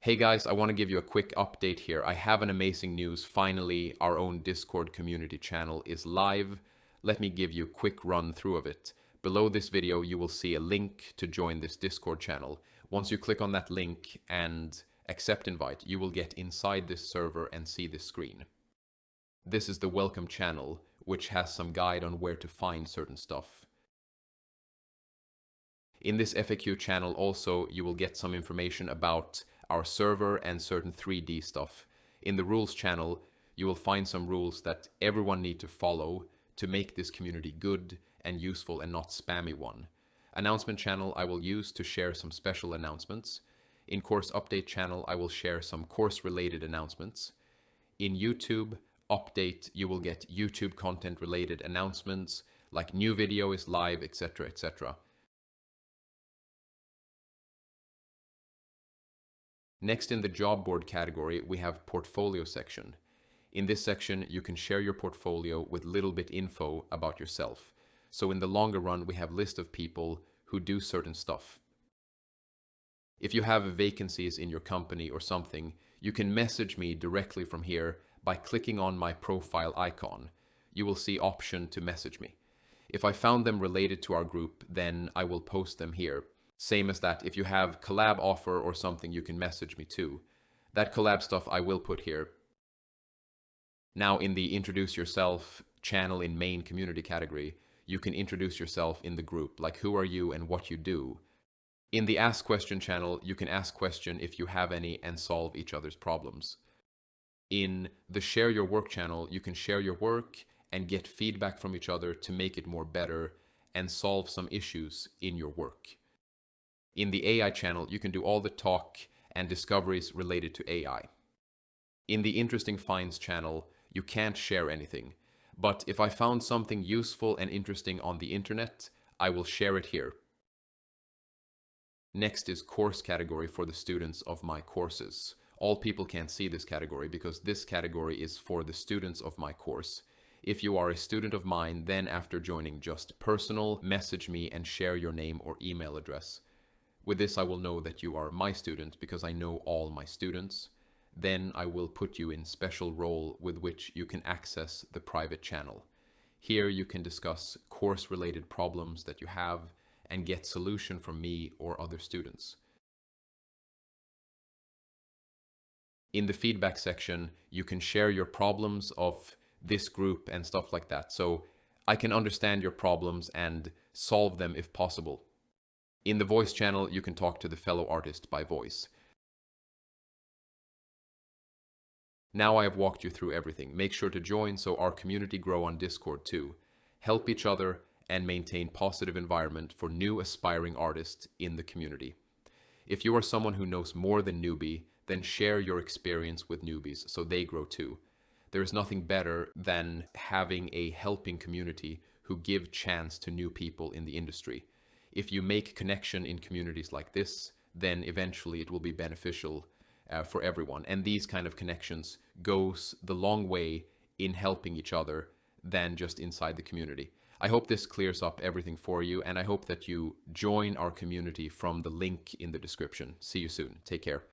Hey guys, I want to give you a quick update here. I have an amazing news. Finally, our own Discord community channel is live. Let me give you a quick run through of it. Below this video, you will see a link to join this Discord channel. Once you click on that link and accept invite, you will get inside this server and see this screen. This is the welcome channel, which has some guide on where to find certain stuff. In this FAQ channel also, you will get some information about our server and certain 3D stuff. In the rules channel, you will find some rules that everyone need to follow to make this community good and useful and not spammy one. Announcement channel I will use to share some special announcements. In course update channel, I will share some course related announcements. In YouTube update, you will get YouTube content related announcements like new video is live, etc., etc. Next, in the job board category, we have portfolio section. In this section, you can share your portfolio with little bit info about yourself. So in the longer run, we have list of people who do certain stuff. If you have vacancies in your company or something, you can message me directly from here by clicking on my profile icon. You will see option to message me. If I found them related to our group, then I will post them here. Same as that, if you have collab offer or something, you can message me too. That collab stuff I will put here. Now in the introduce yourself channel in main community category, you can introduce yourself in the group, like who are you and what you do. In the ask question channel, you can ask question if you have any and solve each other's problems. In the share your work channel, you can share your work and get feedback from each other to make it more better and solve some issues in your work. In the AI channel, you can do all the talk and discoveries related to AI. In the interesting finds channel, you can't share anything, but if I found something useful and interesting on the internet, I will share it here. Next is course category for the students of my courses. All people can't see this category because this category is for the students of my course. If you are a student of mine, then after joining, just personal, message me and share your name or email address. With this, I will know that you are my student because I know all my students. Then I will put you in special role with which you can access the private channel. Here you can discuss course-related problems that you have and get solution from me or other students. In the feedback section, you can share your problems of this group and stuff like that. So I can understand your problems and solve them if possible. In the voice channel, you can talk to the fellow artist by voice. Now I have walked you through everything. Make sure to join so our community grow on Discord too. Help each other and maintain positive environment for new aspiring artists in the community. If you are someone who knows more than newbie, then share your experience with newbies so they grow too. There is nothing better than having a helping community who give chance to new people in the industry. If you make connection in communities like this, then eventually it will be beneficial for everyone. And these kind of connections goes the long way in helping each other than just inside the community. I hope this clears up everything for you, and I hope that you join our community from the link in the description. See you soon. Take care.